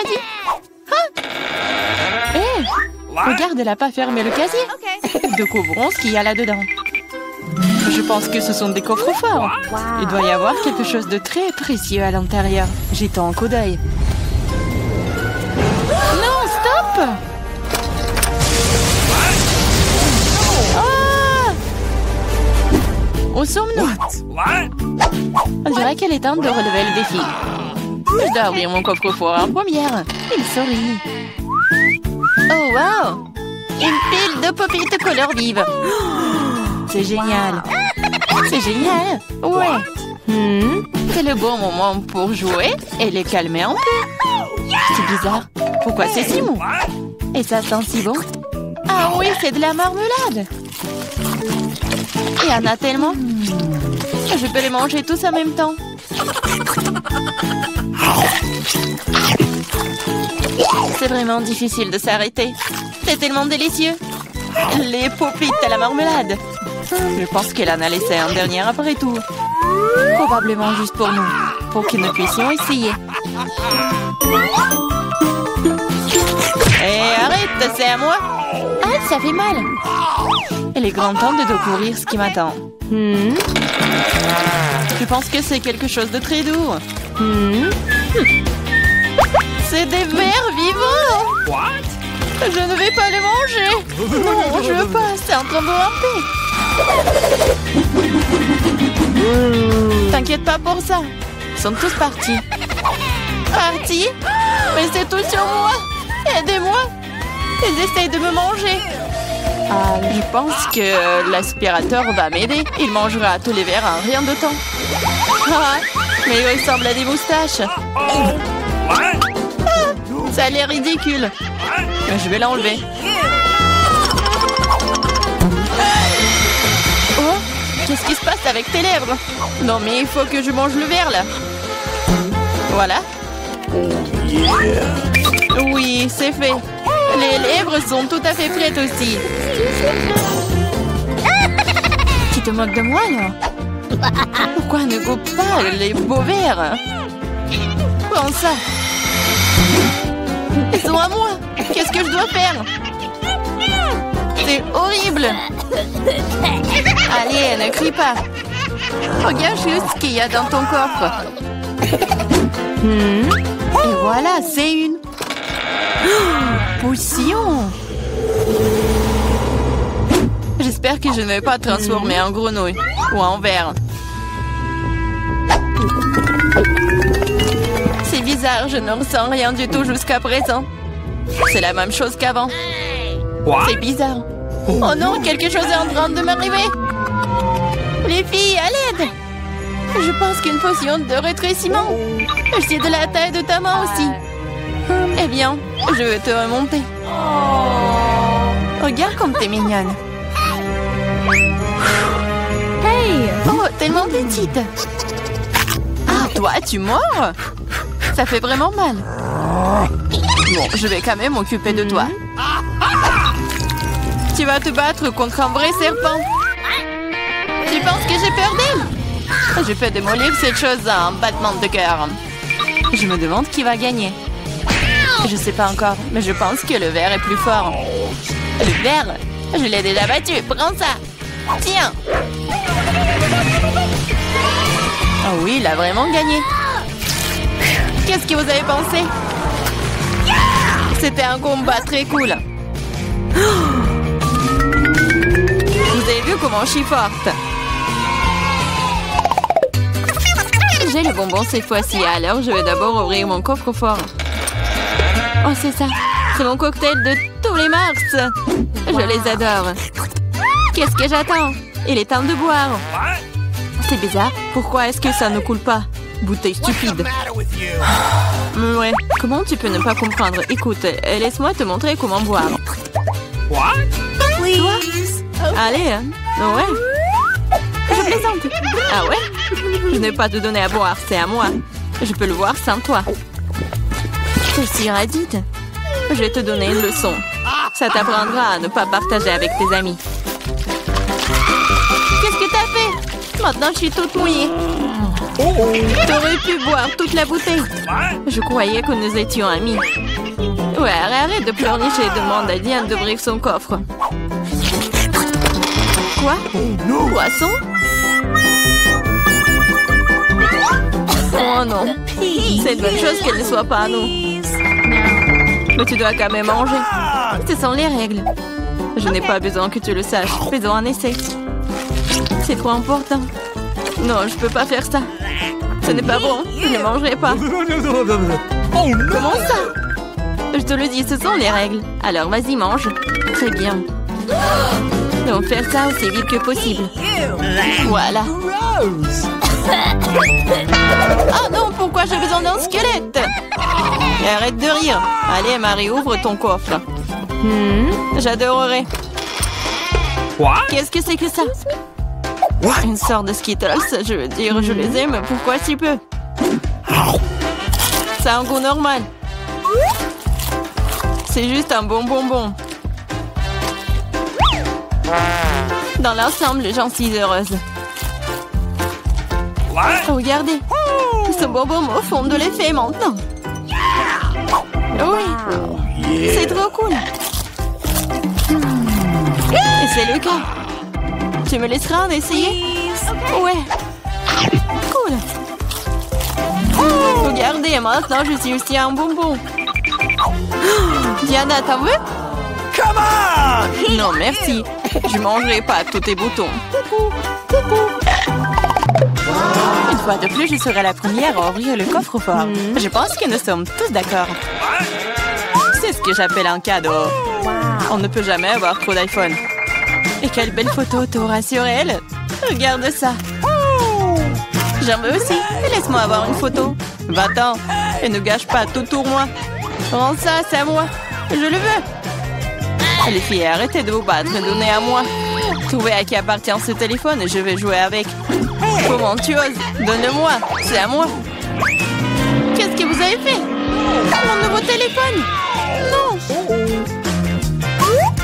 casier. Ah! Hé! Regarde, elle n'a pas fermé le casier. Découvrons ce qu'il y a là-dedans. Je pense que ce sont des coffres forts. Il doit y avoir quelque chose de très précieux à l'intérieur. Jetons un coup d'œil. Non, stop! Ah! Où sommes-nous? On dirait qu'elle est temps de relever le défi. Je dois ouvrir mon coffre-fort en première. Il sourit. Oh, wow! Une pile de pop-it couleur vive. C'est génial. C'est génial. Ouais. C'est le bon moment pour jouer et les calmer un peu. C'est bizarre. Pourquoi c'est si mou? Et ça sent si bon. Ah oui, c'est de la marmelade. Il y en a tellement. Je peux les manger tous en même temps. C'est vraiment difficile de s'arrêter. C'est tellement délicieux. Les pop-it à la marmelade. Je pense qu'elle en a laissé un dernier après tout. Probablement juste pour nous. Pour que nous puissions essayer. Hé, arrête, c'est à moi. Ah, ça fait mal. Il est grand temps de découvrir ce qui m'attend. Je pense que c'est quelque chose de très doux. C'est des vers vivants. Je ne vais pas les manger. Non, je veux pas. C'est en train de ramper. T'inquiète pas pour ça. Ils sont tous partis. Partis? Mais c'est tout sur moi. Aidez-moi. Ils essayent de me manger. Je pense que l'aspirateur va m'aider. Il mangera tous les verres en rien de temps. Ah, mais il ressemble à des moustaches. Ça a l'air ridicule. Je vais l'enlever. Oh, qu'est-ce qui se passe avec tes lèvres? Non, mais il faut que je mange le verre, là. Voilà. Oui, c'est fait. Les lèvres sont tout à fait prêtes aussi. Tu te moques de moi, là? Pourquoi ne goûte pas les beaux verres? Prends ça. Ils sont à moi. Qu'est-ce que je dois faire? C'est horrible. Allez, ne crie pas. Regarde juste ce qu'il y a dans ton coffre. Et voilà, c'est une potion. J'espère que je ne vais pas transformer en grenouille ou en ver. C'est bizarre, je ne ressens rien du tout jusqu'à présent. C'est la même chose qu'avant. C'est bizarre. Oh non, quelque chose est en train de m'arriver. Les filles, à l'aide. Je pense qu'une potion de rétrécissement. C'est de la taille de ta main aussi. Eh bien, je vais te remonter. Regarde comme t'es mignonne. Hey! Oh, tellement petite. Ah, toi, tu mords? Ça fait vraiment mal. Bon, je vais quand même m'occuper de toi. Tu vas te battre contre un vrai serpent. Tu penses que j'ai peur d'elle? Je peux démolir cette chose en battement de cœur. Je me demande qui va gagner. Je sais pas encore, mais je pense que le ver est plus fort. Le ver? Je l'ai déjà battu. Prends ça. Tiens. Ah oui, il a vraiment gagné. Qu'est-ce que vous avez pensé? C'était un combat très cool. Vous avez vu comment je suis forte? J'ai le bonbon cette fois-ci, alors je vais d'abord ouvrir mon coffre-fort. Oh, c'est ça. C'est mon cocktail de tous les mars. Je les adore. Qu'est-ce que j'attends? Il est temps de boire. C'est bizarre. Pourquoi est-ce que ça ne coule pas? Bouteille stupide. Ouais. Comment tu peux ne pas comprendre? Écoute, laisse-moi te montrer comment boire. Toi? Allez, hein? Ouais. Je plaisante. Ah ouais? Je n'ai pas te donner à boire, c'est à moi. Je peux le voir sans toi. Je suis radite. Je vais te donner une leçon. Ça t'apprendra à ne pas partager avec tes amis. Qu'est-ce que t'as fait? Maintenant, je suis toute mouillée. T'aurais pu boire toute la bouteille. Je croyais que nous étions amis. Ouais, arrête de pleurnicher et demande à Diane d'ouvrir son coffre. Quoi? Poisson? Oh non. C'est une bonne chose qu'elle ne soit pas à nous. Mais tu dois quand même manger. Ce sont les règles. Je n'ai pas besoin que tu le saches. Faisons un essai. C'est trop important. Non, je peux pas faire ça. Ce n'est pas bon. Je ne mangerai pas. Comment ça? Je te le dis, ce sont les règles. Alors vas-y, mange. Très bien. Donc faire ça aussi vite que possible. Voilà. Oh non, pourquoi j'ai besoin d'un squelette? Arrête de rire. Allez, Marie, ouvre ton coffre. J'adorerais. Qu'est-ce que c'est que ça? Une sorte de Skittles. Je veux dire, je les aime. Pourquoi si peu? Ça a un goût normal. C'est juste un bon bonbon. Dans l'ensemble, j'en suis heureuse. Regardez. Ce bonbon me fond de l'effet maintenant. Oui. C'est trop cool. Et c'est le cas. Tu me laisseras en essayer? Ouais. Cool. Regardez, maintenant je suis aussi un bonbon. Diana, t'en veux? Non, merci. Je mangerai pas tous tes boutons. Une fois de plus, je serai la première à ouvrir le coffre-fort. Je pense que nous sommes tous d'accord. C'est ce que j'appelle un cadeau. On ne peut jamais avoir trop d'iPhone. Et quelle belle photo t'auras sur elle. Regarde ça. J'en veux aussi. Laisse-moi avoir une photo. Va-t'en. Et ne gâche pas tout pour moi. Rends ça, c'est à moi. Je le veux. Les filles, arrêtez de vous battre. Donnez à moi. Trouvez à qui appartient ce téléphone et je vais jouer avec. Comment tu oses? Donne-le-moi. C'est à moi. Qu'est-ce que vous avez fait? Mon nouveau téléphone? Non.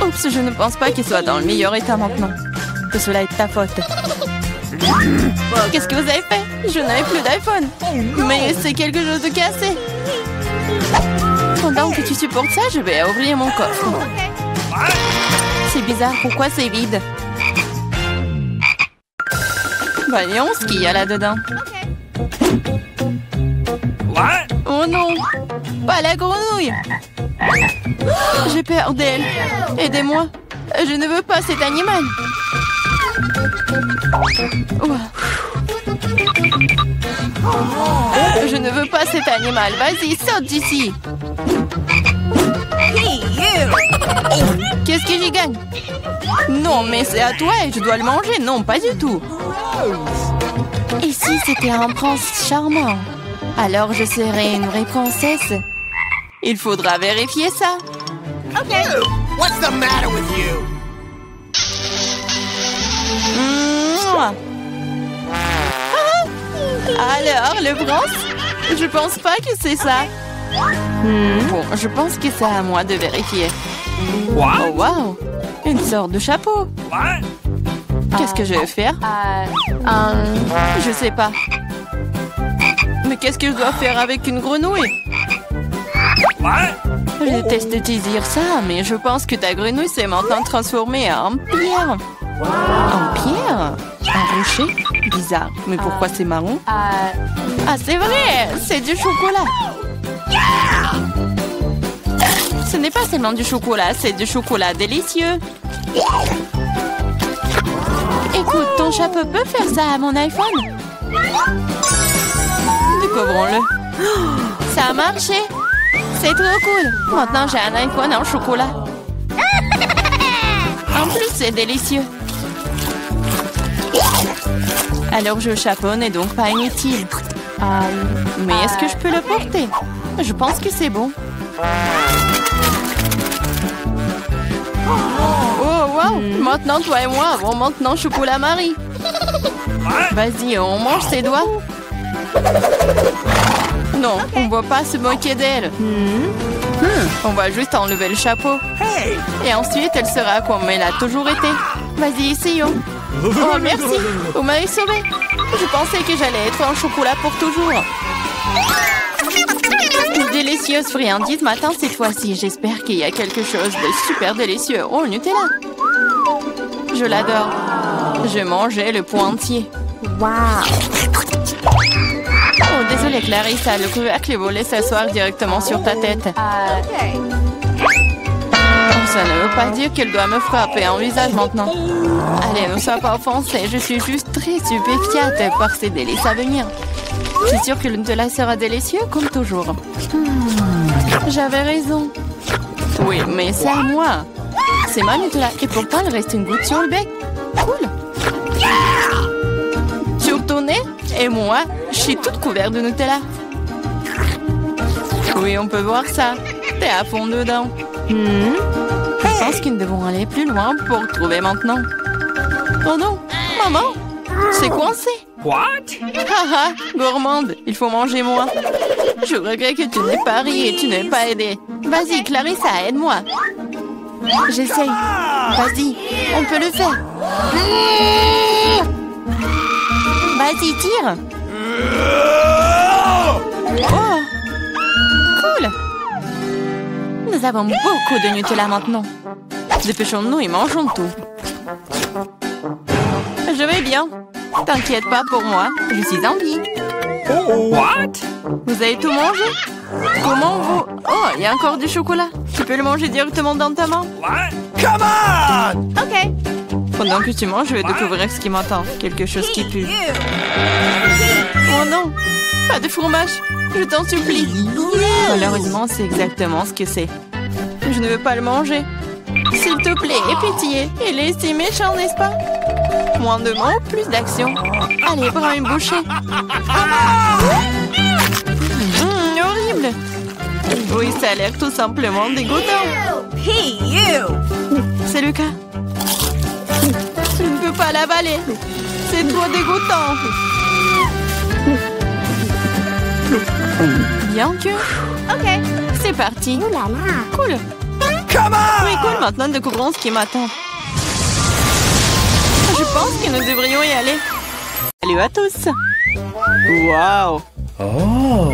Oups, je ne pense pas qu'il soit dans le meilleur état maintenant. Que cela est ta faute. Qu'est-ce que vous avez fait? Je n'avais plus d'iPhone. Mais c'est quelque chose de cassé. Pendant que tu supportes ça, je vais ouvrir mon coffre. C'est bizarre, pourquoi c'est vide? Voyons ce qu'il y a là-dedans. Oh non! Pas la grenouille! J'ai peur d'elle. Aidez-moi. Je ne veux pas cet animal. Je ne veux pas cet animal. Vas-y, saute d'ici. Qu'est-ce que j'y gagne? Non, mais c'est à toi et je dois le manger. Non, pas du tout. Et si c'était un prince charmant? Alors je serais une vraie princesse. Il faudra vérifier ça. Okay. What's the matter with you? Alors, le prince? Je pense pas que c'est ça. Bon, je pense que c'est à moi de vérifier. Oh, wow! Une sorte de chapeau. Qu'est-ce que je vais faire? Je sais pas. Mais qu'est-ce que je dois faire avec une grenouille? Je déteste te dire ça, mais je pense que ta grenouille s'est maintenant transformée en pierre. En pierre? Un rocher? Bizarre. Mais pourquoi c'est marron? Ah, c'est vrai! C'est du chocolat! Ce n'est pas seulement du chocolat, c'est du chocolat délicieux. Écoute, ton chapeau peut faire ça à mon iPhone? Découvrons-le. Ça a marché! C'est trop cool! Maintenant, j'ai un iPhone en chocolat. En plus, c'est délicieux. Alors, je chapeau n'est donc pas inutile. Mais est-ce que je peux le porter? Je pense que c'est bon. Oh, wow! Maintenant, toi et moi avons maintenant chocolat Marie. Vas-y, on mange ses doigts. Non, on ne va pas se moquer d'elle. On va juste enlever le chapeau. Et ensuite, elle sera comme elle a toujours été. Vas-y, essayons. Oh, merci. Vous m'avez sauvé. Je pensais que j'allais être en chocolat pour toujours. Une délicieuse friandise matin cette fois-ci. J'espère qu'il y a quelque chose de super délicieux. Oh, Nutella. Je l'adore. Je mangeais le pot entier. Wow. Oh, désolée Clarissa, le couvercle est volé s'asseoir directement sur ta tête. Ça ne veut pas dire qu'elle doit me frapper en visage maintenant. Allez, ne sois pas offensée. Je suis juste très stupéfiante par ces délices à venir. Je suis sûre que le Nutella sera délicieux comme toujours. J'avais raison. Oui, mais c'est à moi. C'est ma Nutella et pourtant il reste une goutte sur le bec. Cool. Sur ton nez et moi, je suis toute couverte de Nutella. Oui, on peut voir ça. T'es à fond dedans. Je pense que nous devons aller plus loin pour trouver maintenant. Oh non, maman, c'est coincé. What? Haha, gourmande, il faut manger moins. Je regrette que tu n'aies pas ri et tu n'aies pas aidé. Vas-y, Clarissa, aide-moi. J'essaye. Vas-y, on peut le faire. Vas-y, tire. Oh, cool. Nous avons beaucoup de Nutella maintenant. Dépêchons-nous et mangeons tout. Je vais bien. T'inquiète pas pour moi, je suis en vie. What? Vous avez tout mangé? Comment vous... Oh, il y a encore du chocolat. Tu peux le manger directement dans ta main? What? Come on! Ok. Pendant que tu manges, je vais découvrir ce qui m'attend. Quelque chose qui pue. Oh non, pas de fromage. Je t'en supplie. Malheureusement, c'est exactement ce que c'est. Je ne veux pas le manger. S'il te plaît, aie pitié. Il est si méchant, n'est-ce pas? Moins de mots, plus d'action. Allez, prends une bouchée. Horrible. Oui, ça a l'air tout simplement dégoûtant. C'est le cas. Je ne peux pas l'avaler. C'est trop dégoûtant. Bien que... Ok, c'est parti. Cool. Oui, cool. Maintenant, découvrons ce qui m'attend. Je pense que nous devrions y aller. Salut à tous. Wow. Oh.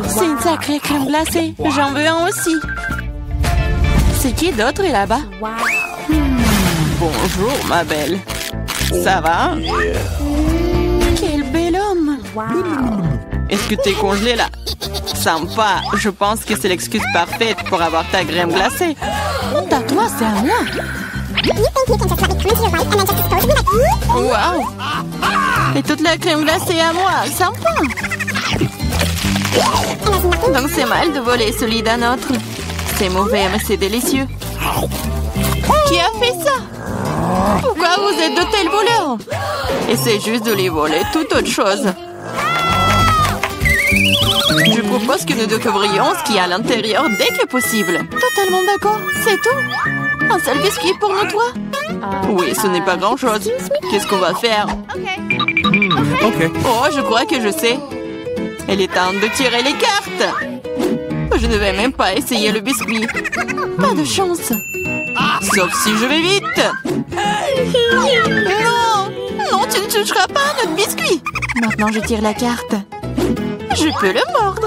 C'est une sacrée crème glacée. J'en veux un aussi. C'est qui d'autre est là-bas? Bonjour, ma belle. Ça va? Quel bel homme. Est-ce que t'es congelé là? Sympa. Je pense que c'est l'excuse parfaite pour avoir ta crème glacée. À toi, c'est à moi. Wow. Et toute la crème glacée à moi. Sympa. Donc c'est mal de voler celui d'un autre. C'est mauvais, mais c'est délicieux. Qui a fait ça? Pourquoi vous êtes de tels voleurs? Essayez juste de les voler, toute autre chose. Je propose que nous découvrions ce qu'il y a à l'intérieur dès que possible. Totalement d'accord, c'est tout. Un seul biscuit pour nous trois? Oui, ce n'est pas grand-chose. Qu'est-ce qu'on va faire? Ok. Oh, je crois que je sais. Il est temps de tirer les cartes. Je ne vais même pas essayer le biscuit. Pas de chance. Sauf si je vais vite. Non! Non, tu ne toucheras pas à notre biscuit. Maintenant, je tire la carte. Je peux le mordre.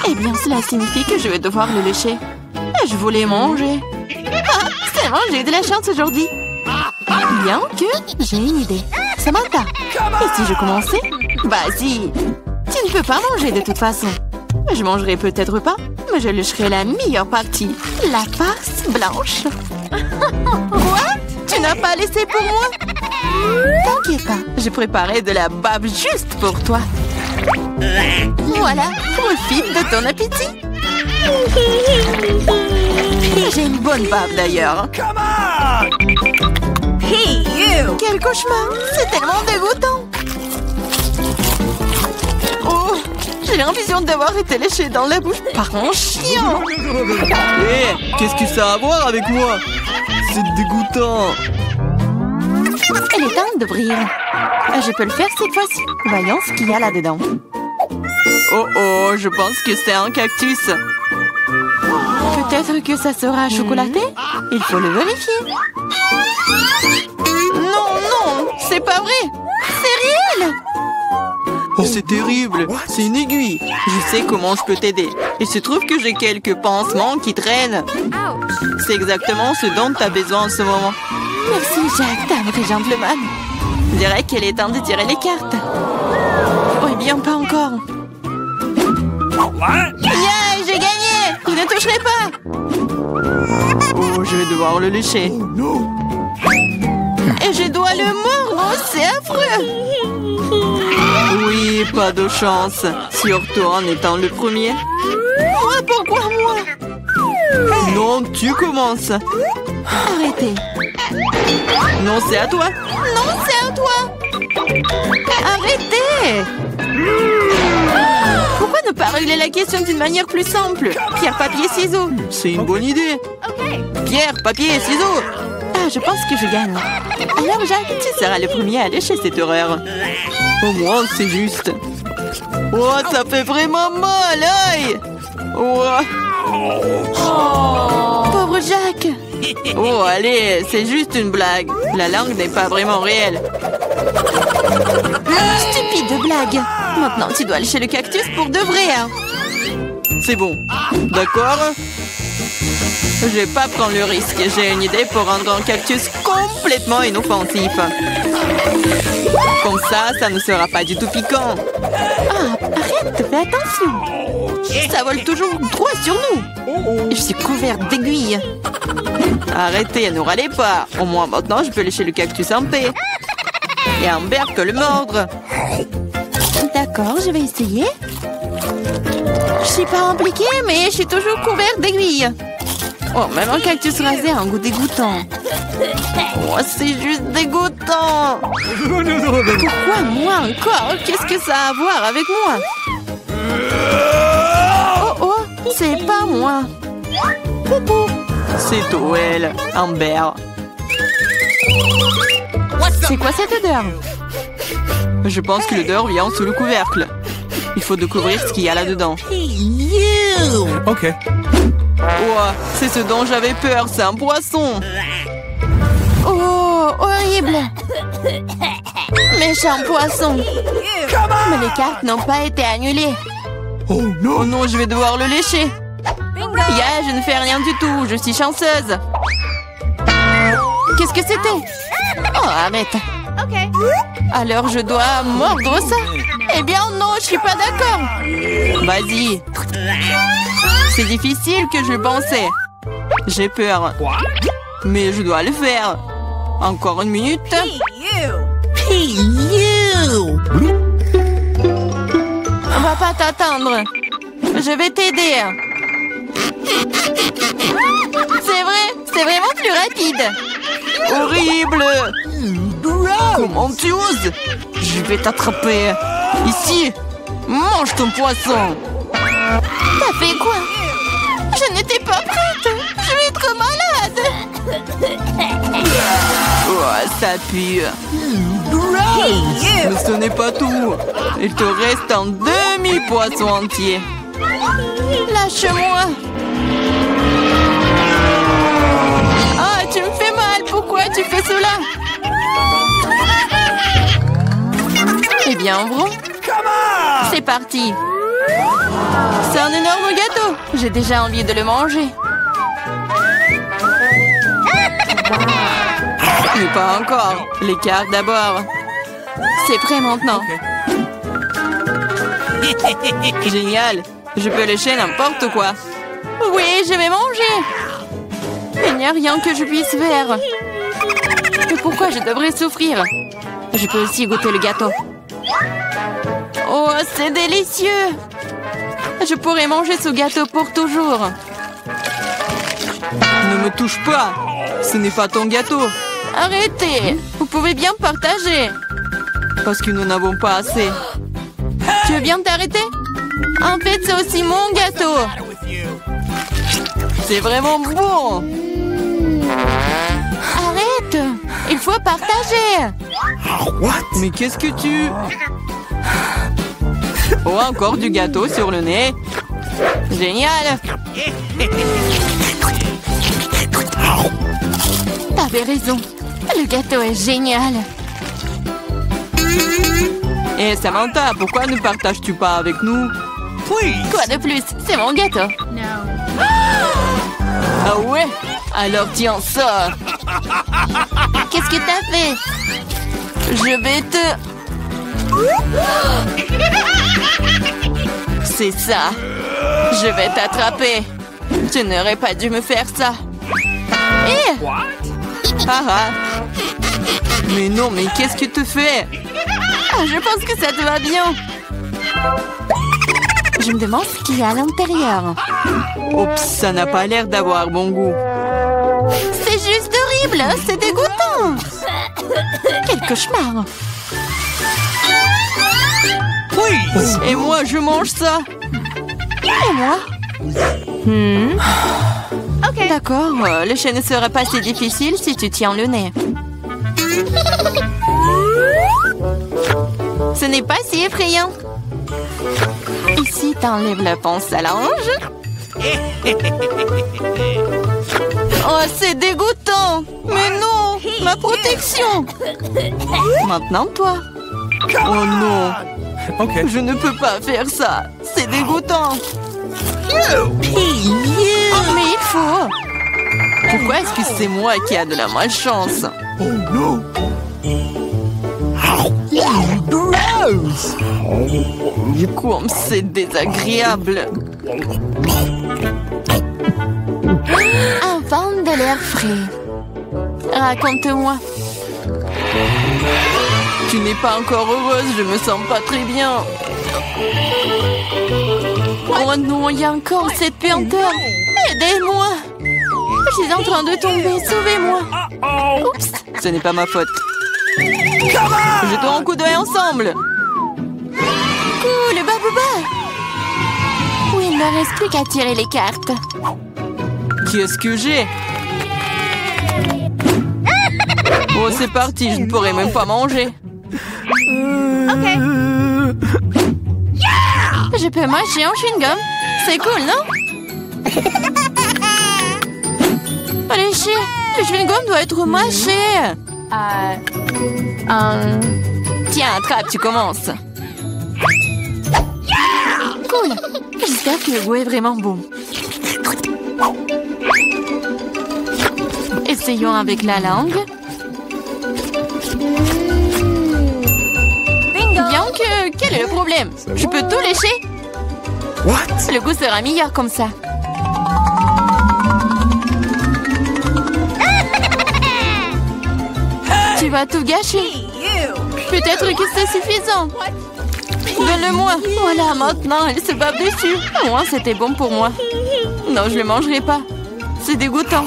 Eh bien, cela signifie que je vais devoir le lécher. Je voulais manger. Ah, c'est bon, j'ai eu de la chance aujourd'hui. Bien que j'ai une idée. Samantha, et si je commençais? Vas-y. Tu ne peux pas manger de toute façon. Je mangerai peut-être pas, mais je lécherai la meilleure partie. La face blanche. Quoi? Tu n'as pas laissé pour moi? T'inquiète pas, j'ai préparé de la bave juste pour toi. Voilà, profite de ton appétit. J'ai une bonne bave d'ailleurs. Hey, you! Quel cauchemar! C'est tellement dégoûtant! Oh! J'ai l'impression d'avoir été léchée dans la bouche par un chien! Hé, qu'est-ce que ça a à voir avec moi? C'est dégoûtant! Il est temps d'ouvrir. Je peux le faire cette fois-ci. Voyons ce qu'il y a là-dedans. Oh oh, je pense que c'est un cactus. Peut-être que ça sera chocolaté? Il faut le vérifier. Non, non, c'est pas vrai. C'est C'est terrible. C'est une aiguille. Je sais comment je peux t'aider. Il se trouve que j'ai quelques pansements qui traînent. C'est exactement ce dont tu as besoin en ce moment. Merci, Jack, t'es un vrai gentleman. Je dirais qu'il est temps de tirer les cartes. Oui, bien, pas encore. Yeah, j'ai gagné! Vous ne toucherez pas! Oh, je vais devoir le lécher. Et je dois le mordre, c'est affreux! Oui, pas de chance. Surtout en étant le premier. Moi, pourquoi moi? Non, tu commences. Arrêtez. Non, c'est à toi. Non, c'est à toi! Arrêtez! Pourquoi ne pas régler la question d'une manière plus simple? Pierre, papier, ciseaux. C'est une bonne idée. Pierre, papier, ciseaux. Ah, je pense que je gagne. Alors, Jack, Tu seras le premier à lécher cette horreur. Au moins, c'est juste. Oh, ça fait vraiment mal, aïe. Oh. pauvre Jack. Oh, allez, c'est juste une blague. La langue n'est pas vraiment réelle. Stupide blague. Maintenant, tu dois lécher le cactus pour de vrai. Hein. C'est bon. D'accord? Je vais pas prendre le risque. J'ai une idée pour rendre un cactus complètement inoffensif. Comme ça ne sera pas du tout piquant. Ah, arrête, fais attention. Ça vole toujours droit sur nous. Je suis couverte d'aiguilles. Arrêtez, ne râlez pas. Au moins maintenant, je peux lécher le cactus en paix. Et Amber peut le mordre. D'accord, je vais essayer. Je suis pas impliquée, mais je suis toujours couverte d'aiguilles. Oh, même un cactus rasé a un goût dégoûtant. Oh, c'est juste dégoûtant. Pourquoi moi encore? Qu'est-ce que ça a à voir avec moi? Oh, oh, c'est pas moi. Poupou. C'est Joël, Amber. C'est quoi cette odeur? Je pense que l'odeur vient sous le couvercle. Il faut découvrir ce qu'il y a là-dedans. Okay. Oh, c'est ce dont j'avais peur, c'est un poisson. Oh, horrible. Méchant poisson. Mais les cartes n'ont pas été annulées. Oh Oh no! non, je vais devoir le lécher. Yeah, je ne fais rien du tout, je suis chanceuse. Qu'est-ce que c'était? Oh, arrête. Alors je dois mordre ça? Eh bien non, je suis pas d'accord. Vas-y. C'est difficile que je le pensais. J'ai peur. Mais je dois le faire. Encore une minute. On va pas t'attendre. Je vais t'aider. C'est vraiment plus rapide. Horrible. Comment tu oses? Je vais t'attraper. Ici. Mange ton poisson. T'as fait quoi? Je n'étais pas prête. Je vais être malade. Oh, ça pue. Mais ce n'est pas tout. Il te reste un demi-poisson entier. Lâche-moi. Ah, tu me fais mal. Pourquoi tu fais cela? Eh bien, bon. C'est parti. C'est un énorme gâteau. J'ai déjà envie de le manger. Mais pas encore. Les cartes d'abord. C'est prêt maintenant. Génial. Je peux lécher n'importe quoi. Oui, je vais manger. Il n'y a rien que je puisse faire. Mais pourquoi je devrais souffrir? Je peux aussi goûter le gâteau. Oh, c'est délicieux. Je pourrais manger ce gâteau pour toujours. Ne me touche pas. Ce n'est pas ton gâteau. Arrêtez. Vous pouvez bien partager. Parce que nous n'avons pas assez. Tu veux bien t'arrêter? En fait, c'est aussi mon gâteau. C'est vraiment bon. Arrête. Il faut partager. What? Mais qu'est-ce que tu... Oh, encore du gâteau sur le nez. Génial. T'avais raison. Le gâteau est génial. Hé, Samantha, pourquoi ne partages-tu pas avec nous? Quoi de plus? C'est mon gâteau. Ah ouais? Alors tiens ça. Qu'est-ce que t'as fait? Je vais te... C'est ça. Je vais t'attraper. Tu n'aurais pas dû me faire ça. Hé! Ah ah. Mais non, mais qu'est-ce que tu fais? Ah, je pense que ça te va bien. Je me demande ce qu'il y a à l'intérieur. Oups, ça n'a pas l'air d'avoir bon goût. C'est juste horrible, c'est dégoûtant. Quel cauchemar. Et moi, je mange ça. Et moi? Ok. D'accord, le chien ne serait pas si difficile si tu tiens le nez. Ce n'est pas si effrayant. Ici, t'enlèves la pince à linge. Oh, c'est dégoûtant. Mais non, ma protection. Maintenant, toi. Oh non. Okay. Je ne peux pas faire ça. C'est dégoûtant. Mais il faut. Pourquoi est-ce que c'est moi qui a de la malchance? Oh non. Gross. Comme c'est désagréable. Un vent de l'air frais. Raconte-moi. Tu n'es pas encore heureuse, je me sens pas très bien. Oh non, il y a encore cette puanteur. Aidez-moi. Je suis en train de tomber, sauvez-moi. Oups. Ce n'est pas ma faute. Jetons un coup d'œil ensemble. Cool, Babouba. Oui, il ne reste plus qu'à tirer les cartes. Qu'est-ce que j'ai? Oh, c'est parti, je ne pourrai même pas manger. Ok. Je peux mâcher un chewing-gum. C'est cool, non? Allez, chier. Le chewing-gum doit être mâché. Tiens, attrape, tu commences. Cool. J'espère que le goût est vraiment bon. Essayons avec la langue. Bien que... Quel est le problème? Je peux tout lécher? What? Le goût sera meilleur comme ça. Tu vas tout gâcher. Peut-être que c'est suffisant. Donne-le-moi. Voilà, maintenant, elle se bave dessus. Au moins, c'était bon pour moi. Non, je ne le mangerai pas. C'est dégoûtant.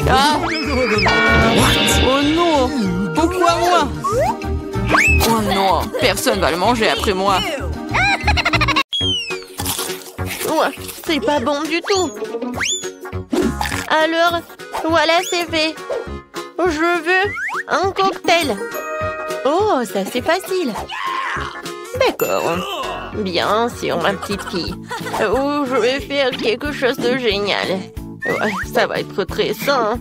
Ah! Oh non! Pourquoi moi? Oh non! Personne va le manger après moi. Ouais, c'est pas bon du tout. Alors, voilà, c'est fait. Je veux un cocktail. Oh, ça c'est facile. D'accord. Bien sûr, ma petite fille. Oh, je vais faire quelque chose de génial. Ouais, ça va être très sain.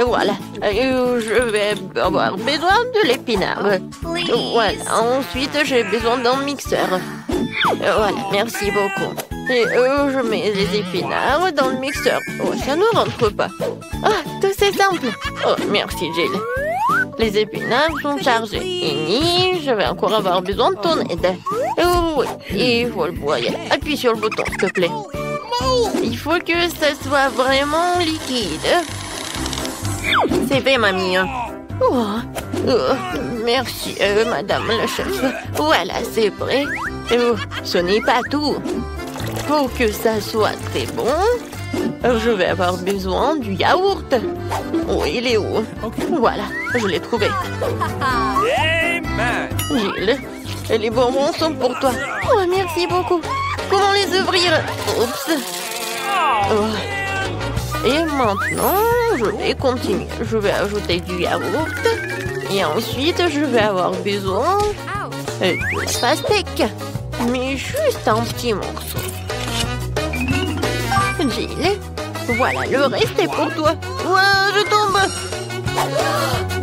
Voilà. Je vais avoir besoin de l'épinard. Voilà. Ensuite, j'ai besoin d'un mixeur. Voilà, merci beaucoup. Et je mets les épinards dans le mixeur. Oh, ça ne rentre pas. Ah, tout c'est simple. Oh, merci, Jill. Les épinards sont chargés. Et je vais encore avoir besoin de ton aide. Oh, oui, il faut le broyer. Appuie sur le bouton, s'il te plaît. Il faut que ça soit vraiment liquide. C'est fait, mamie. Oh, merci, madame la chef. Voilà, c'est prêt. Oh, ce n'est pas tout. Pour que ça soit très bon, je vais avoir besoin du yaourt. Oh, il est où? Voilà, je l'ai trouvé. Jill, les bonbons sont pour toi. Oh, merci beaucoup. Comment les ouvrir? Oups. Oh. Et maintenant, je vais continuer. Je vais ajouter du yaourt. Et ensuite, je vais avoir besoin de pastèque. Mais juste un petit morceau. Jill, voilà, le reste est pour toi. Ouah, je tombe.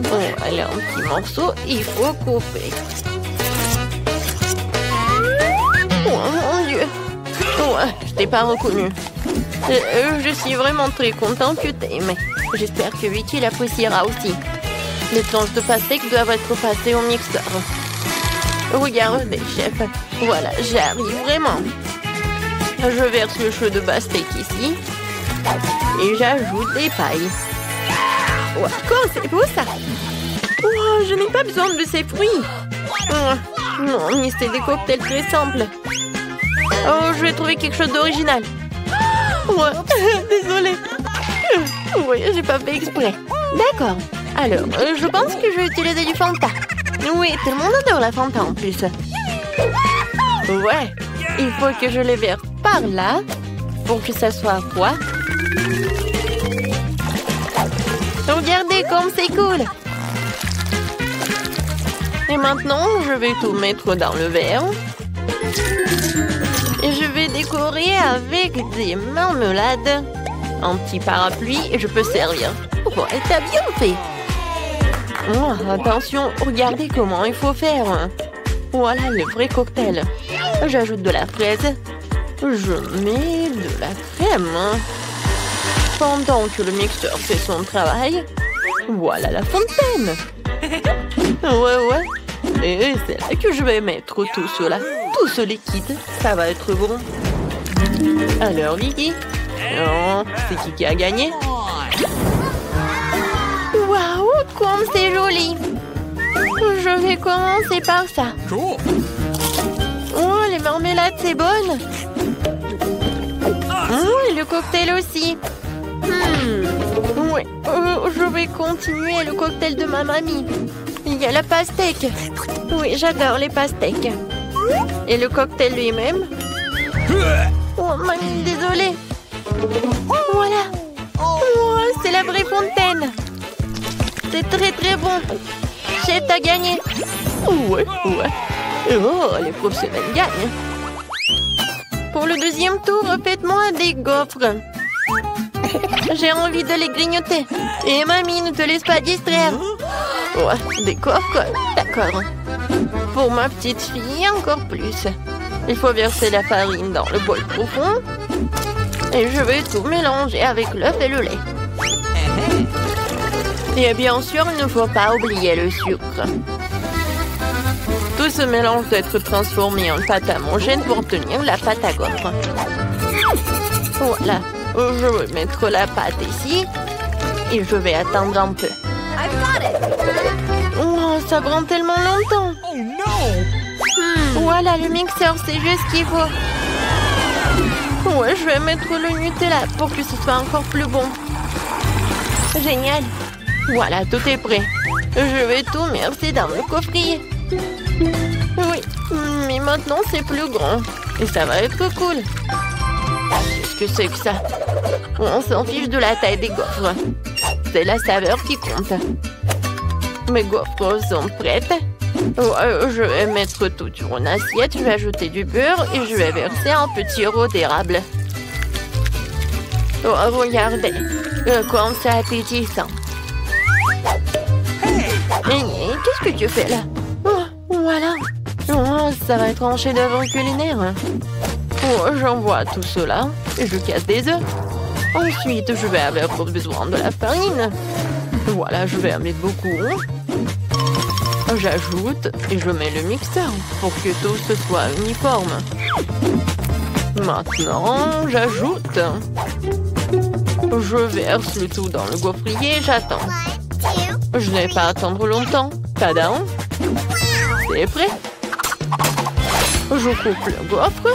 Bon, allez, un petit morceau, il faut couper. mon Dieu. Ouais, je t'ai pas reconnu. Je suis vraiment très contente que t'aimes. J'espère que Vicky l'appréciera aussi. Les tranches de pastèque doivent être passées au mixeur. Regardez, chef. Voilà, j'arrive vraiment. Je verse le chou de pastèque ici. Et j'ajoute des pailles. Ouais, quoi, c'est beau ça. Oh, je n'ai pas besoin de ces fruits. Oh, non, mais c'est des cocktails très simples. Oh, je vais trouver quelque chose d'original. Ouais, désolée. Oui, j'ai pas fait exprès. D'accord. Alors, je pense que je vais utiliser du Fanta. Oui, tout le monde adore la Fanta en plus. Ouais, il faut que je les verse par là pour que ça soit froid. Regardez comme c'est cool. Et maintenant, je vais tout mettre dans le verre. Et je vais décorer avec des marmelades. Un petit parapluie et je peux servir. Oh, t'as bien fait. Oh, attention, regardez comment il faut faire. Voilà le vrai cocktail. J'ajoute de la fraise. Je mets de la crème. Pendant que le mixeur fait son travail, voilà la fontaine. Ouais. Et c'est là que je vais mettre tout cela. Tout ce liquide, ça va être bon. Alors, Vicky, c'est qui a gagné? Waouh, comme c'est joli! Je vais commencer par ça. Cool. Oh, les marmelades, c'est bonne. Oh, et le cocktail aussi. Oui, je vais continuer le cocktail de ma mamie. Il y a la pastèque. Oui, j'adore les pastèques. Et le cocktail lui-même. Oh, mamie, désolée. Voilà. Oh, c'est la vraie fontaine. C'est très très bon. Chef, t'as gagné. Ouais. Oh, les professionnels gagnent. Pour le deuxième tour, faites-moi des gaufres. J'ai envie de les grignoter. Et mamie, ne te laisse pas distraire. Ouais, des gaufres, d'accord. Pour ma petite fille, encore plus. Il faut verser la farine dans le bol profond. Et je vais tout mélanger avec l'œuf et le lait. Et bien sûr, il ne faut pas oublier le sucre. Tout ce mélange doit être transformé en pâte homogène pour tenir la pâte à gaufres. Voilà. Je vais mettre la pâte ici. Et je vais attendre un peu. Oh, ça prend tellement longtemps. Oh non! Voilà, le mixeur, c'est juste ce qu'il faut. Ouais, je vais mettre le Nutella pour que ce soit encore plus bon. Génial. Voilà, tout est prêt. Je vais tout verser dans le coffrier. Oui, mais maintenant c'est plus grand. Et ça va être cool. Qu'est-ce que c'est que ça? On s'en fiche de la taille des gaufres. C'est la saveur qui compte. Mes gaufres sont prêtes. Je vais mettre tout sur une assiette. Je vais ajouter du beurre et je vais verser un petit rôti d'érable. Oh, regardez. Comme c'est appétissant. Qu'est-ce que tu fais là? Voilà. Ça va être un chef-d'œuvre culinaire. J'envoie tout cela et je casse des œufs. Ensuite, je vais avoir besoin de la farine. Voilà, je vais en mettre beaucoup. J'ajoute et je mets le mixeur pour que tout ce soit uniforme. Maintenant, j'ajoute. Je verse le tout dans le gaufrier et j'attends. Je n'ai pas à attendre longtemps. Tadam! C'est prêt. Je coupe le gaufre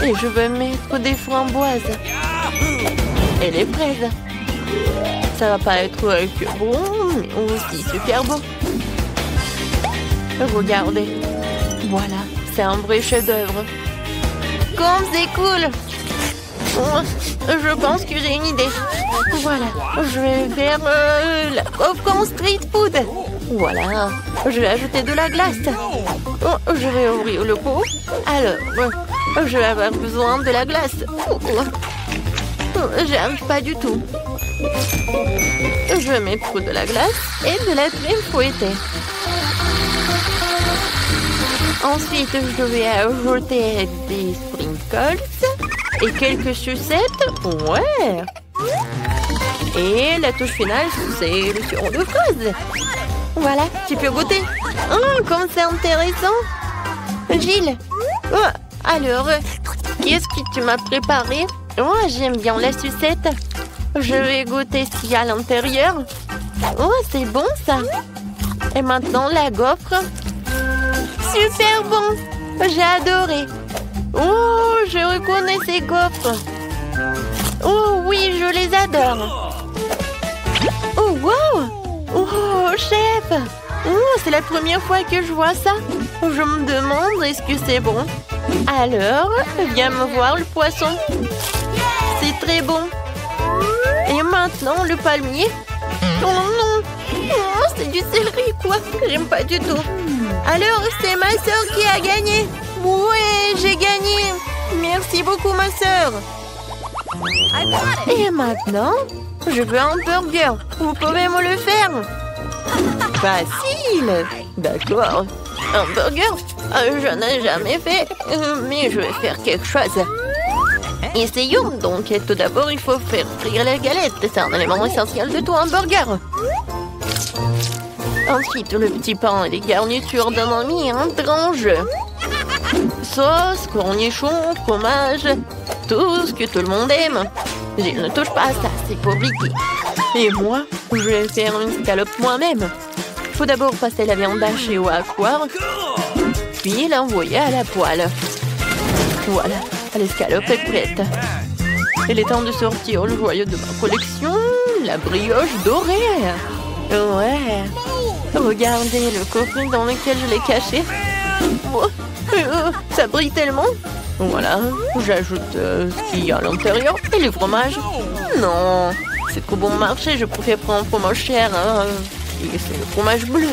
et je vais mettre des framboises et les fraises. Ça va pas être que bon, mais aussi super bon. Regardez. Voilà, c'est un vrai chef-d'œuvre. Comme c'est cool! Je pense que j'ai une idée. Voilà, je vais faire la gaufre en street food. Voilà, je vais ajouter de la glace. Je vais ouvrir le pot. Alors, je vais avoir besoin de la glace. J'arrive pas du tout. Je vais mettre de la glace et de la crème fouettée. Ensuite, je vais ajouter des sprinkles et quelques sucettes. Ouais. Et la touche finale, c'est le sirop de fraise. Voilà, tu peux goûter. Oh, comme c'est intéressant. Gilles, oh, alors, qu'est-ce que tu m'as préparé? Oh, j'aime bien la sucette. Je vais goûter ce qu'il y a à l'intérieur. Oh, c'est bon ça. Et maintenant, la gaufre. Super bon. J'ai adoré. Oh, je reconnais ces gaufres. Oh oui, je les adore. Oh, wow. Oh, chef. Oh, c'est la première fois que je vois ça. Je me demande, est-ce que c'est bon? Alors, viens me voir le poisson. C'est très bon. Et maintenant, le palmier. Oh non. Oh, c'est du céleri, quoi. J'aime pas du tout. Alors, c'est ma sœur qui a gagné. Ouais, j'ai gagné. Merci beaucoup, ma sœur. Et maintenant, je veux un burger. Vous pouvez me le faire? Facile. D'accord. Un burger? Je n'ai jamais fait, mais je vais faire quelque chose. Essayons donc. Tout d'abord, il faut faire frire la galette. C'est un élément essentiel de tout hamburger. Ensuite, le petit pain et les garnitures de mamie entrent en jeu. Sauce, cornichons, fromage, tout ce que tout le monde aime. Je ne touche pas à ça, c'est pour Vicky. Et moi, je vais faire une scalope moi-même. Il faut d'abord passer la viande hachée au hachoir, puis l'envoyer à la poêle. Voilà, l'escalope est prête. Il est temps de sortir le joyau de ma collection, la brioche dorée. Ouais. Regardez le coffret dans lequel je l'ai caché. Oh, ça brille tellement. Voilà, j'ajoute ce qu'il y a à l'intérieur et le fromage. Non, c'est trop bon marché, je préfère prendre un fromage cher. Hein. Et c'est le fromage bleu.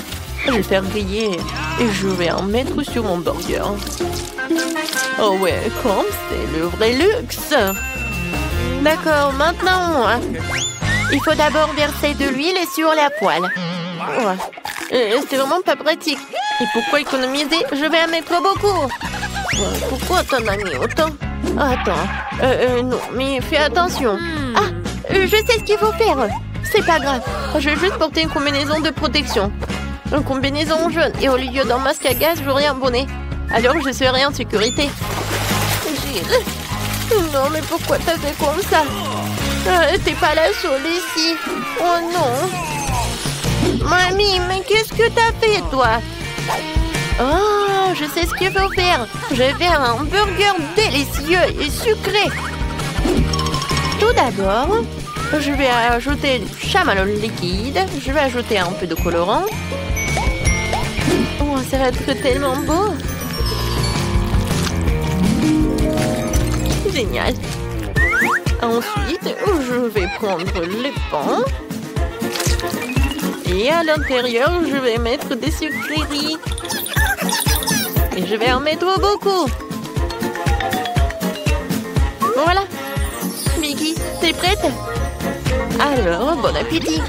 Je vais le faire griller et je vais en mettre sur mon burger. Oh ouais, comme c'est le vrai luxe. D'accord, maintenant moi. Il faut d'abord verser de l'huile sur la poêle. Ouais. C'est vraiment pas pratique. Et pourquoi économiser? Je vais en mettre beaucoup. Pourquoi t'en as mis autant? Attends. Non, mais fais attention. Ah, je sais ce qu'il faut faire. C'est pas grave. Je vais juste porter une combinaison de protection. Une combinaison jaune. Et au lieu d'un masque à gaz, j'aurai un bonnet. Alors je serai en sécurité. Gilles. Non, mais pourquoi t'as fait comme ça? T'es pas la seule ici. Oh non. Mamie, mais qu'est-ce que t'as fait, toi? Oh, je sais ce qu'il faut faire. Je vais faire un burger délicieux et sucré. Tout d'abord, je vais ajouter du chamallow liquide. Je vais ajouter un peu de colorant. Oh, ça va être tellement beau. Génial. Ensuite, je vais prendre les pans. Et à l'intérieur, je vais mettre des sucreries. Et je vais en mettre beaucoup. Voilà. Vicky, t'es prête? Alors, bon appétit.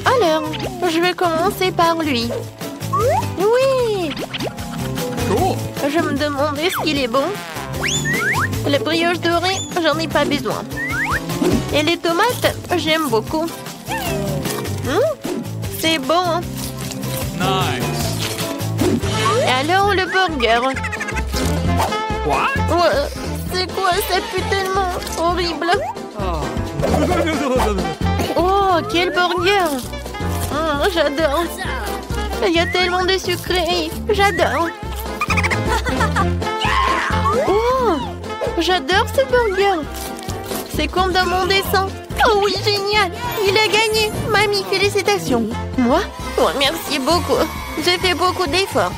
Alors, je vais commencer par lui. Oui. Je me demandais ce qu'il est bon. La brioche dorée, j'en ai pas besoin. Et les tomates, j'aime beaucoup. C'est bon. Nice. Et alors le burger. What? Ouais, c'est quoi? Ça pue tellement horrible. Oh, quel burger. J'adore. Il y a tellement de sucreries. J'adore. Oh, j'adore ce burger. C'est comme dans mon dessin. Oh oui, génial. Il a gagné. Mamie, félicitations. Moi? Oh, merci beaucoup. J'ai fait beaucoup d'efforts.